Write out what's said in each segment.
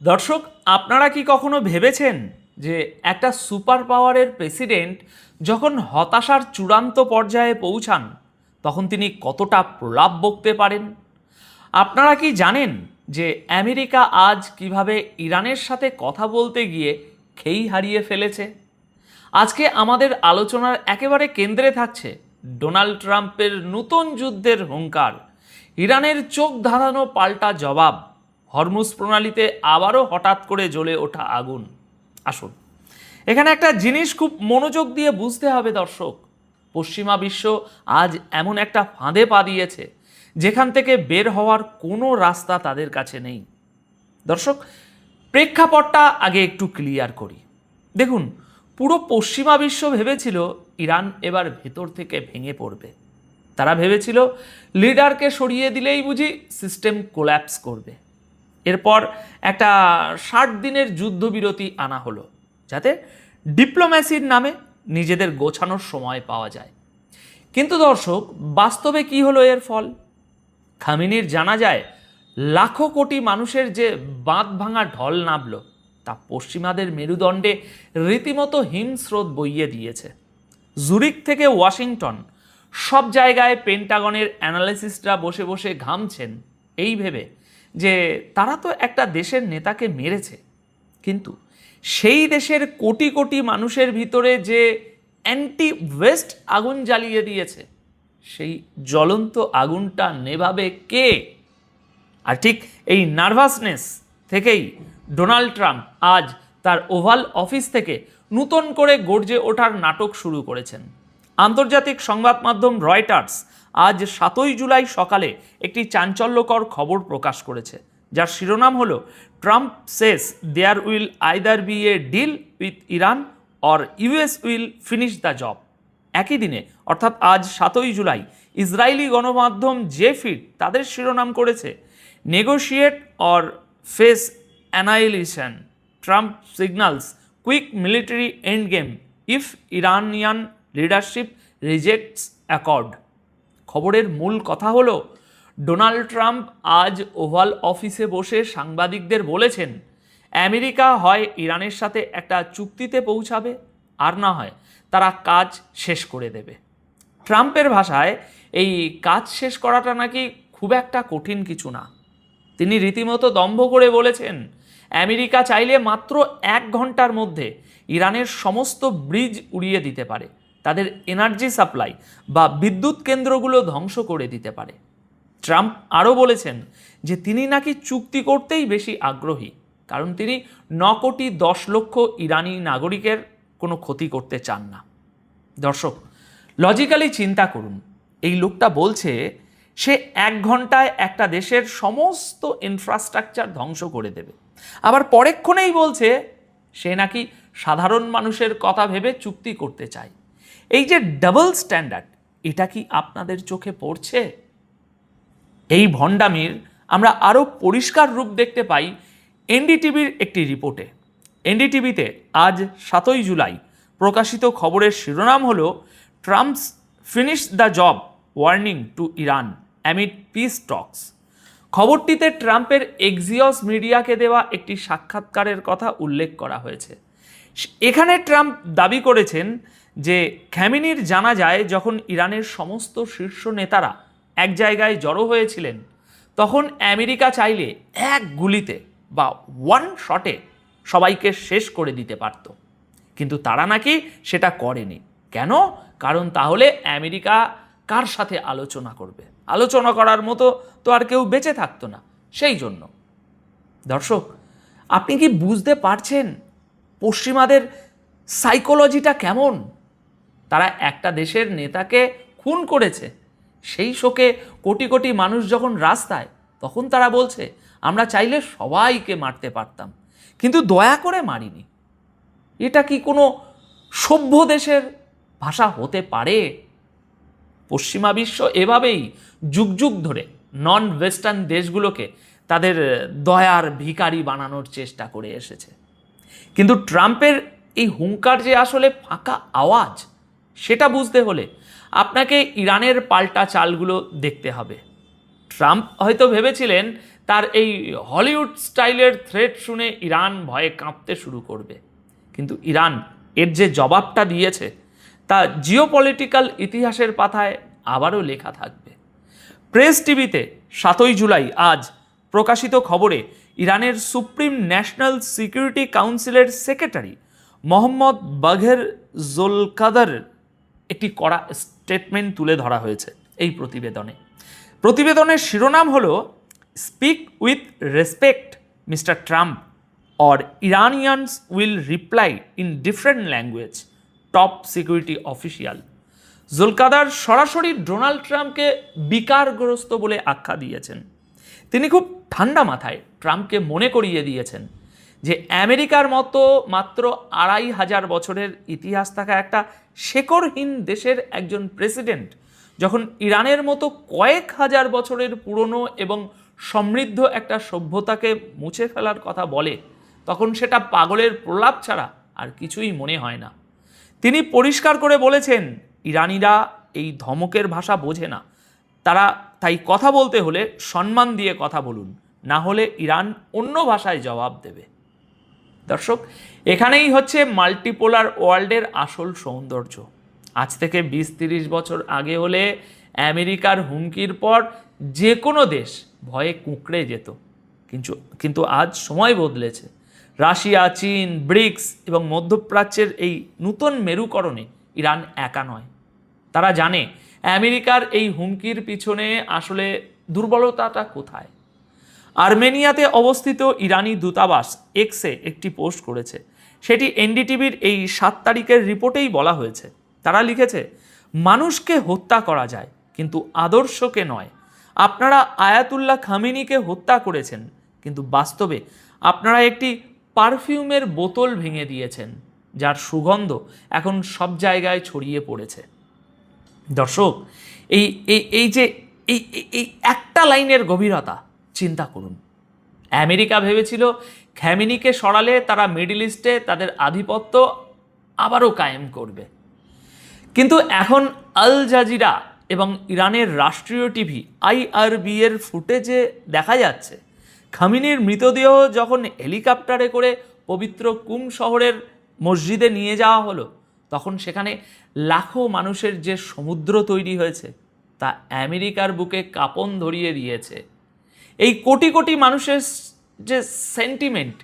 দর্শক, আপনারা কি কখনো ভেবেছেন যে একটা সুপার পাওয়ারের প্রেসিডেন্ট যখন হতাশার চূড়ান্ত পর্যায়ে পৌঁছান তখন তিনি কতটা প্রলাপ বকতে পারেন? আপনারা কি জানেন যে আমেরিকা আজ কিভাবে ইরানের সাথে কথা বলতে গিয়ে খেই হারিয়ে ফেলেছে? আজকে আমাদের আলোচনার একেবারে কেন্দ্রে থাকছে ডোনাল্ড ট্রাম্পের নতুন যুদ্ধের হুঙ্কার, ইরানের চোখ ধাঁধানো পাল্টা জবাব, হরমুজ প্রণালীতে আবারও হঠাৎ করে জ্বলে ওঠা আগুন। আসুন, এখানে একটা জিনিস খুব মনোযোগ দিয়ে বুঝতে হবে দর্শক। পশ্চিমা বিশ্ব আজ এমন একটা ফাঁদে পা দিয়েছে যেখান থেকে বের হওয়ার কোনো রাস্তা তাদের কাছে নেই। দর্শক, প্রেক্ষাপটটা আগে একটু ক্লিয়ার করি। দেখুন, পুরো পশ্চিমা বিশ্ব ভেবেছিল ইরান এবার ভেতর থেকে ভেঙে পড়বে। তারা ভেবেছিল লিডারকে সরিয়ে দিলেই বুঝি সিস্টেম কোল্যাপস করবে। এরপর একটা 60 দিনের যুদ্ধবিরতি আনা হলো যাতে ডিপ্লোম্যাসির নামে নিজেদের গোছানোর সময় পাওয়া যায়। কিন্তু দর্শক, বাস্তবে কি হলো এর ফল? খামেনির জানা যায় লাখো কোটি মানুষের যে বাঁধ ভাঙা ঢল নামল তা পশ্চিমাদের মেরুদণ্ডে রীতিমতো হিমস্রোত বইয়ে দিয়েছে। জুরিক থেকে ওয়াশিংটন সব জায়গায় পেন্টাগনের অ্যানালিসিস্টরা বসে বসে ঘামছেন এই ভেবে যে তারা তো একটা দেশের নেতাকে মেরেছে, কিন্তু সেই দেশের কোটি কোটি মানুষের ভিতরে যে অ্যান্টি ওয়েস্ট আগুন জ্বালিয়ে দিয়েছে, সেই জ্বলন্ত আগুনটা নেভাবে কে? আর ঠিক এই নার্ভাসনেস থেকেই ডোনাল্ড ট্রাম্প আজ তার ওভাল অফিস থেকে নতুন করে গর্জে ওঠার নাটক শুরু করেছেন। আন্তর্জাতিক সংবাদ মাধ্যম রয়টার্স আজ 7ই জুলাই সকালে একটি চাঞ্চল্যকর খবর প্রকাশ করেছে, যার শিরোনাম হলো Trump says there will either be a deal with Iran or US will finish the job. একই দিনে অর্থাৎ আজ 7ই জুলাই ইসরায়েলি গণমাধ্যম জেফিড তাদের শিরোনাম করেছে negotiate or face annihilation, Trump signals quick military end game if Iranian leadership rejects accord. খবরের মূল কথা হলো ডোনাল্ড ট্রাম্প আজ ওভাল অফিসে বসে সাংবাদিকদের বলেছেন আমেরিকা হয় ইরানের সাথে একটা চুক্তিতে পৌঁছাবে, আর না হয় তারা কাজ শেষ করে দেবে। ট্রাম্পের ভাষায় এই কাজ শেষ করাটা নাকি খুব একটা কঠিন কিছু না। তিনি রীতিমতো দম্ভ করে বলেছেন আমেরিকা চাইলে মাত্র 1 ঘন্টার মধ্যে ইরানের সমস্ত ব্রিজ উড়িয়ে দিতে পারে, তাদের এনার্জি সাপ্লাই বা বিদ্যুৎ কেন্দ্রগুলো ধ্বংস করে দিতে পারে। ট্রাম্প আরও বলেছেন যে তিনি নাকি চুক্তি করতেই বেশি আগ্রহী, কারণ তিনি 9 কোটি 10 লক্ষ ইরানি নাগরিকের কোনো ক্ষতি করতে চান না। দর্শক, লজিক্যালি চিন্তা করুন, এই লোকটা বলছে সে 1 ঘন্টায় একটা দেশের সমস্ত ইনফ্রাস্ট্রাকচার ধ্বংস করে দেবে, আবার পরেক্ষণেই বলছে সে নাকি সাধারণ মানুষের কথা ভেবে চুক্তি করতে চায়। এই যে ডাবল স্ট্যান্ডার্ড, এটা কি আপনাদের চোখে পড়ছে? এই ভণ্ডামির আমরা আরও পরিষ্কার রূপ দেখতে পাই এনডিটিভির একটি রিপোর্টে। এনডিটিভিতে আজ 7ই জুলাই প্রকাশিত খবরের শিরোনাম হলো Trump's finish the job warning to Iran amid peace talks. খবরটিতে ট্রাম্পের এক্সিওস মিডিয়াকে দেওয়া একটি সাক্ষাৎকারের কথা উল্লেখ করা হয়েছে। এখানে ট্রাম্প দাবি করেছেন যে খামেনির জানা যায় যখন ইরানের সমস্ত শীর্ষ নেতারা এক জায়গায় জড়ো হয়েছিলেন তখন আমেরিকা চাইলে এক গুলিতে বা ওয়ান শটে সবাইকে শেষ করে দিতে পারত, কিন্তু তারা নাকি সেটা করেনি। কেন? কারণ তাহলে আমেরিকা কার সাথে আলোচনা করবে? আলোচনা করার মতো তো আর কেউ বেঁচে থাকতো না, সেই জন্য। দর্শক, আপনি কি বুঝতে পারছেন পশ্চিমাদের সাইকোলজিটা কেমন? তারা একটা দেশের নেতাকে খুন করেছে, সেই শোকে কোটি কোটি মানুষ যখন রাস্তায়, তখন তারা বলছে আমরা চাইলে সবাইকে মারতে পারতাম, কিন্তু দয়া করে মারিনি। এটা কি কোনো সভ্য দেশের ভাষা হতে পারে? পশ্চিমা বিশ্ব এভাবেই যুগ যুগ ধরে নন ওয়েস্টার্ন দেশগুলোকে তাদের দয়ার ভিখারি বানানোর চেষ্টা করে এসেছে। কিন্তু ট্রাম্পের এই হুঙ্কার যে আসলে ফাঁকা আওয়াজ, সেটা বুঝতে হলে আপনাকে ইরানের পাল্টা চালগুলো দেখতে হবে। ট্রাম্প হয়তো ভেবেছিলেন তার এই হলিউড স্টাইলের থ্রেট শুনে ইরান ভয়ে কাঁপতে শুরু করবে। কিন্তু ইরান এর যে জবাবটা দিয়েছে তা জিওপলিটিক্যাল ইতিহাসের পাতায় আবারও লেখা থাকবে। প্রেস টিভিতে 7 জুলাই আজ প্রকাশিত খবরে ইরানের সুপ্রিম ন্যাশনাল সিকিউরিটি কাউন্সিলের সেক্রেটারি মোহাম্মদ বাঘের জোলকাদার একটি কড়া স্টেটমেন্ট তুলে ধরা হয়েছে এই প্রতিবেদনের শিরোনাম হলো speak with respect mister Trump or Iranians will reply in different language, top security official. Zolghadr সরাসরি ডোনাল্ড ট্রাম্পকে বিকারগ্রস্ত বলে আখ্যা দিয়েছেন। তিনি খুব ঠান্ডা মাথায় ট্রাম্পকে মনে করিয়ে দিয়েছেন যে আমেরিকার মতো মাত্র 2500 বছরের ইতিহাস থাকা একটা শেকড়হীন দেশের একজন প্রেসিডেন্ট যখন ইরানের মতো কয়েক হাজার বছরের পুরনো এবং সমৃদ্ধ একটা সভ্যতাকে মুছে ফেলার কথা বলে তখন সেটা পাগলের প্রলাপ ছাড়া আর কিছুই মনে হয় না। তিনি পরিষ্কার করে বলেছেন ইরানিরা এই ধমকের ভাষা বোঝে না, তাই কথা বলতে হলে সম্মান দিয়ে কথা বলুন, না হলে ইরান অন্য ভাষায় জবাব দেবে। দর্শক, এখানেই হচ্ছে মাল্টিপোলার ওয়ার্ল্ডের আসল সৌন্দর্য। আজ থেকে 20-30 বছর আগে হলে আমেরিকার হুমকির পর যে কোনো দেশ ভয়ে কুঁকড়ে যেত, কিন্তু আজ সময় বদলেছে। রাশিয়া, চীন, ব্রিক্স এবং মধ্যপ্রাচ্যের এই নতুন মেরুকরণে ইরান একা নয়। তারা জানে আমেরিকার এই হুমকির পিছনে আসলে দুর্বলতাটা কোথায়। আর্মেনিয়াতে অবস্থিত ইরানি দূতাবাস এক্সে একটি পোস্ট করেছে, সেটি এনডিটিভির এই 7 তারিখের রিপোর্টেই বলা হয়েছে। তারা লিখেছে, মানুষকে হত্যা করা যায় কিন্তু আদর্শকে নয়। আপনারা আয়াতুল্লাহ খামেনিকে হত্যা করেছেন, কিন্তু বাস্তবে আপনারা একটি পারফিউমের বোতল ভেঙে দিয়েছেন যার সুগন্ধ এখন সব জায়গায় ছড়িয়ে পড়েছে। দর্শক, এই যে এই একটা লাইনের গভীরতা চিন্তা করুন। আমেরিকা ভেবেছিল খামেনিকে সরালে তারা মিডল ইস্টে তাদের আধিপত্য আবারও কায়েম করবে, কিন্তু এখন আল জাজিরা এবং ইরানের রাষ্ট্রীয় টিভি IRB এর ফুটেজে দেখা যাচ্ছে খামেনির মৃতদেহ যখন হেলিকপ্টারে করে পবিত্র কুম শহরের মসজিদে নিয়ে যাওয়া হলো তখন সেখানে লাখো মানুষের যে সমুদ্র তৈরি হয়েছে তা আমেরিকার বুকে কাঁপন ধরিয়ে দিয়েছে। এই কোটি কোটি মানুষের যে সেন্টিমেন্ট,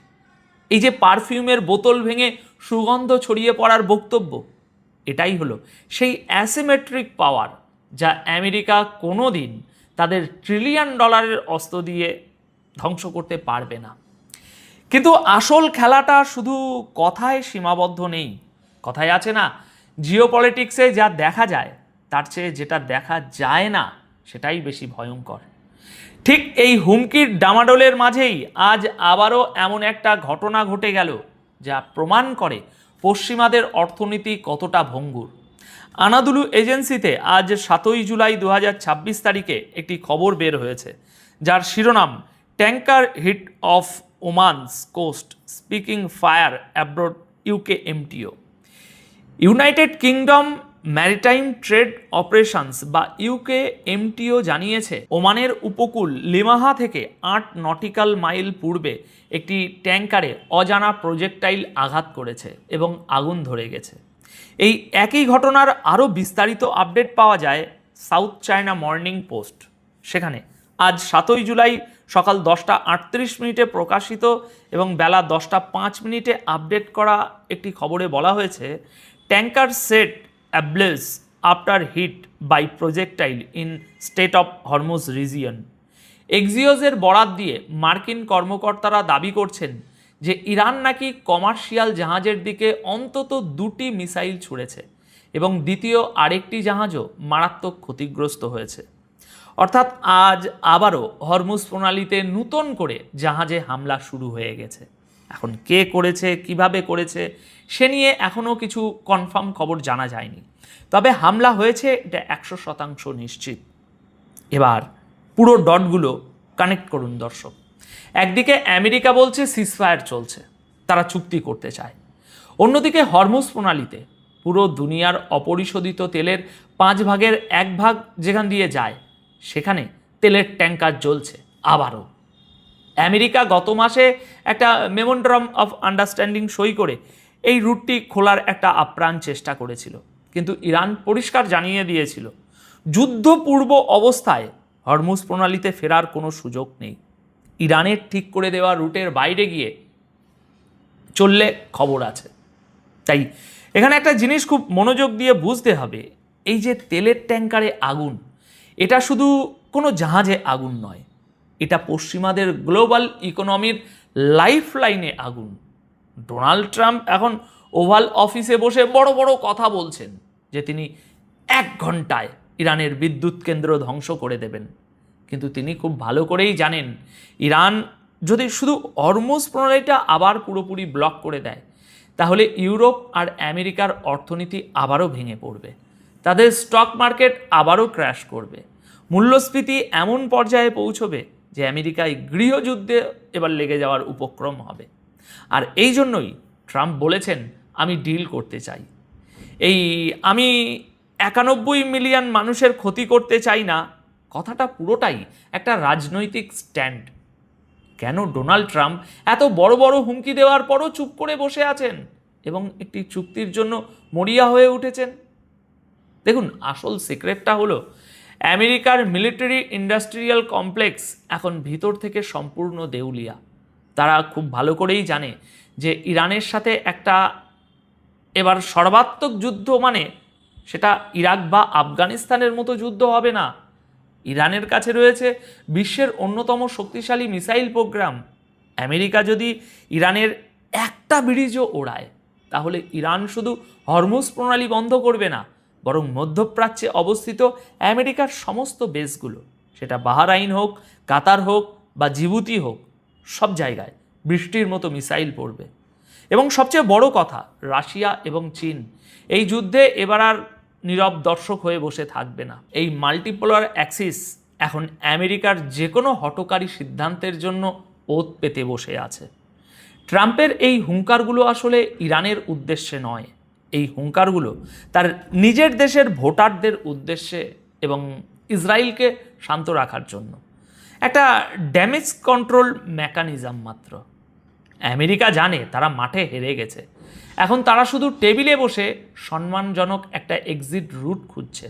এই যে পারফিউমের বোতল ভেঙে সুগন্ধ ছড়িয়ে পড়ার বক্তব্য, এটাই হলো সেই অ্যাসিমেট্রিক পাওয়ার যা আমেরিকা কোনো দিন তাদের $1 ট্রিলিয়ন অস্ত্র দিয়ে ধ্বংস করতে পারবে না। কিন্তু আসল খেলাটা শুধু কথায় সীমাবদ্ধ নেই। কথায় আছে না, জিওপলিটিক্সে যা দেখা যায় তার চেয়ে যেটা দেখা যায় না সেটাই বেশি ভয়ঙ্কর। ঠিক এই হুমকির ডামাডোলের মাঝেই আজ আবারও এমন একটা ঘটনা ঘটে গেল যা প্রমাণ করে পশ্চিমাদের অর্থনীতি কতটা ভঙ্গুর। আনাদুলু এজেন্সিতে আজ 7 জুলাই 2026 তারিখে একটি খবর বের হয়েছে যার শিরোনাম tanker hit off Oman's coast sparking fire abroad UKMTO। United Kingdom maritime trade operations বা UKMTO জানিয়েছে ওমানের উপকূল লিমাহা থেকে 8 নটিক্যাল মাইল পূর্বে একটি ট্যাঙ্কারে অজানা প্রজেক্টাইল আঘাত করেছে এবং আগুন ধরে গেছে। এই একই ঘটনার আরও বিস্তারিত আপডেট পাওয়া যায় সাউথ চায়না মর্নিং পোস্ট। সেখানে আজ 7 জুলাই সকাল 10:38 প্রকাশিত এবং বেলা 10:05 আপডেট করা একটি খবরে বলা হয়েছে tanker set ablaze after hit by projectile in state of Hormuz region. এক্সিওসের বরাত দিয়ে মার্কিন কর্মকর্তারা দাবি করছেন যে ইরান নাকি কমার্শিয়াল জাহাজের দিকে অন্তত 2টি মিসাইল ছুঁড়েছে এবং দ্বিতীয় আরেকটি জাহাজও মারাত্মক ক্ষতিগ্রস্ত হয়েছে। অর্থাৎ আজ আবারও হরমুজ প্রণালীতে নতুন করে জাহাজে হামলা শুরু হয়ে গেছে। এখন কে করেছে, কিভাবে করেছে সে নিয়ে এখনও কিছু কনফার্ম খবর জানা যায়নি, তবে হামলা হয়েছে এটা 100% নিশ্চিত। এবার পুরো ডটগুলো কানেক্ট করুন দর্শক। একদিকে আমেরিকা বলছে সিজফায়ার চলছে, তারা চুক্তি করতে চায়। অন্যদিকে হরমুজ প্রণালীতে পুরো দুনিয়ার অপরিশোধিত তেলের 5 ভাগের 1 ভাগ যেখান দিয়ে যায় সেখানে তেলের ট্যাঙ্কার জ্বলছে আবারও। আমেরিকা গত মাসে একটা মেমোরান্ডাম অফ আন্ডারস্ট্যান্ডিং সই করে এই রুটটি খোলার একটা আপ্রাণ চেষ্টা করেছিল, কিন্তু ইরান পরিষ্কার জানিয়ে দিয়েছিল যুদ্ধপূর্ব অবস্থায় হরমুজ প্রণালীতে ফেরার কোনো সুযোগ নেই। ইরানের ঠিক করে দেওয়া রুটের বাইরে গিয়ে চললে খবর আছে। তাই এখানে একটা জিনিস খুব মনোযোগ দিয়ে বুঝতে হবে, এই যে তেলের ট্যাঙ্কারে আগুন, এটা শুধু কোনো জাহাজে আগুন নয়, এটা পশ্চিমাদের গ্লোবাল ইকোনমির লাইফ লাইনে আগুন। ডোনাল্ড ট্রাম্প এখন ওভাল অফিসে বসে বড় বড় কথা বলছেন যে তিনি 1 ঘন্টায় ইরানের বিদ্যুৎ কেন্দ্র ধ্বংস করে দেবেন, কিন্তু তিনি খুব ভালো করেই জানেন ইরান যদি শুধু হরমুজ প্রণালীটা আবার পুরোপুরি ব্লক করে দেয়, তাহলে ইউরোপ আর আমেরিকার অর্থনীতি আবারও ভেঙে পড়বে, তাদের স্টক মার্কেট আবারও ক্র্যাশ করবে, মূল্যস্ফীতি এমন পর্যায়ে পৌঁছবে যে আমেরিকায় গৃহযুদ্ধে এবার লেগে যাওয়ার উপক্রম হবে। আর এই জন্যই ট্রাম্প বলেছেন আমি ডিল করতে চাই, আমি 91 মিলিয়ন মানুষের ক্ষতি করতে চাই না, কথাটা পুরোটাই একটা রাজনৈতিক স্ট্যান্ড। কেন ডোনাল্ড ট্রাম্প এত বড় বড় হুমকি দেওয়ার পরও চুপ করে বসে আছেন এবং একটি চুক্তির জন্য মরিয়া হয়ে উঠেছেন? দেখুন, আসল সিক্রেটটা হলো আমেরিকার মিলিটারি ইন্ডাস্ট্রিয়াল কমপ্লেক্স এখন ভিতর থেকে সম্পূর্ণ দেউলিয়া। তারা খুব ভালো করেই জানে যে ইরানের সাথে একটা এবার সর্বাত্মক যুদ্ধ মানে সেটা ইরাক বা আফগানিস্তানের মতো যুদ্ধ হবে না। ইরানের কাছে রয়েছে বিশ্বের অন্যতম শক্তিশালী মিসাইল প্রোগ্রাম। আমেরিকা যদি ইরানের একটা ব্রিজও ওড়ায়, তাহলে ইরান শুধু হরমুজ প্রণালী বন্ধ করবে না, বরং মধ্যপ্রাচ্যে অবস্থিত আমেরিকার সমস্ত বেসগুলো, সেটা বাহরাইন হোক, কাতার হোক বা জিবুতি হোক, সব জায়গায় বৃষ্টির মতো মিসাইল পড়বে। এবং সবচেয়ে বড় কথা, রাশিয়া এবং চীন এই যুদ্ধে এবার আর নীরব দর্শক হয়ে বসে থাকবে না। এই মাল্টিপোলার অ্যাক্সিস এখন আমেরিকার যে কোনো হঠকারী সিদ্ধান্তের জন্য ওত পেতে বসে আছে। ট্রাম্পের এই হুঙ্কারগুলো আসলে ইরানের উদ্দেশ্যে নয়, এই হুঙ্কারগুলো তার নিজের দেশের ভোটারদের উদ্দেশ্যে এবং ইসরায়েলকে শান্ত রাখার জন্য একটা ড্যামেজ কন্ট্রোল মেকানিজম মাত্র। আমেরিকা জানে তারা মাঠে হেরে গেছে, এখন তারা শুধু টেবিলে বসে সম্মানজনক একটা এক্সিট রুট খুঁজছে।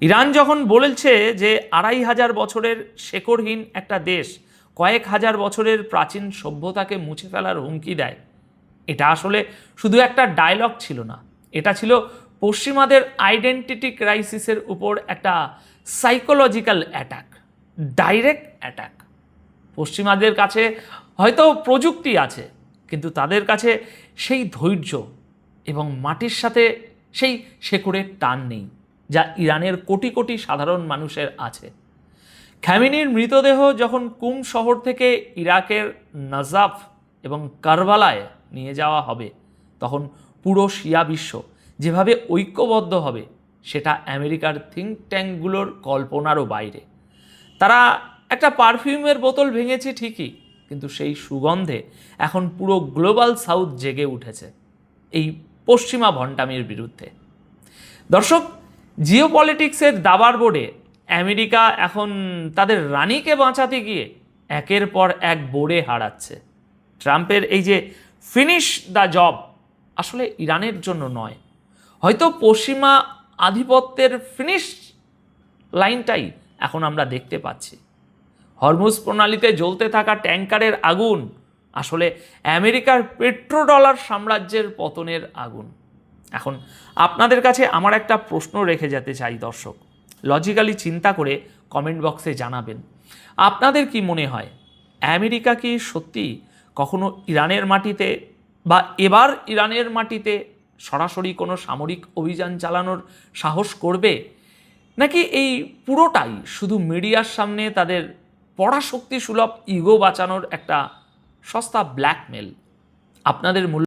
ইরান যখন বলেছে যে 2500 বছরের শেকড়হীন একটা দেশ কয়েক হাজার বছরের প্রাচীন সভ্যতাকে মুছে ফেলার হুমকি দেয়, এটা আসলে শুধু একটা ডায়লগ ছিল না, এটা ছিল পশ্চিমাদের আইডেন্টিটি ক্রাইসিসের উপর একটা সাইকোলজিক্যাল অ্যাটাক, ডাইরেক্ট অ্যাটাক। পশ্চিমাদের কাছে হয়তো প্রযুক্তি আছে, কিন্তু তাদের কাছে সেই ধৈর্য এবং মাটির সাথে সেই শেকড়ের টান নেই যা ইরানের কোটি কোটি সাধারণ মানুষের আছে। খামেনির মৃতদেহ যখন কুম শহর থেকে ইরাকের নাজাফ এবং কারবালায় নিয়ে যাওয়া হবে, তখন পুরো শিয়া বিশ্ব যেভাবে ঐক্যবদ্ধ হবে সেটা আমেরিকার থিঙ্ক ট্যাঙ্কগুলোর কল্পনারও বাইরে। তারা একটা পারফিউমের বোতল ভেঙেছে ঠিকই, কিন্তু সেই সুগন্ধে এখন পুরো গ্লোবাল সাউথ জেগে উঠেছে এই পশ্চিমা ভণ্ডামির বিরুদ্ধে। দর্শক, জিওপলিটিক্সের দাবার বোর্ডে আমেরিকা এখন তাদের রানীকে বাঁচাতে গিয়ে একের পর এক বোর্ডে হারাচ্ছে। ট্রাম্পের এই যে ফিনিশ দ্য জব আসলে ইরানের জন্য নয়, হয়তো পশ্চিমা আধিপত্যের ফিনিশ লাইনটাই এখন আমরা দেখতে পাচ্ছি। হরমুজ প্রণালীতে জ্বলতে থাকা ট্যাঙ্কারের আগুন আসলে আমেরিকার পেট্রোডলার সাম্রাজ্যের পতনের আগুন। এখন আপনাদের কাছে আমার একটা প্রশ্ন রেখে যেতে চাই দর্শক, লজিক্যালি চিন্তা করে কমেন্ট বক্সে জানাবেন আপনাদের কি মনে হয়, আমেরিকা কি সত্যি কখনো ইরানের মাটিতে বা এবার ইরানের মাটিতে সরাসরি কোনো সামরিক অভিযান চালানোর সাহস করবে, নাকি এই পুরোটাই শুধু মিডিয়ার সামনে তাদের পরাশক্তি সুলভ ইগো বাঁচানোর একটা সস্তা ব্ল্যাকমেল? আপনাদের মূল্য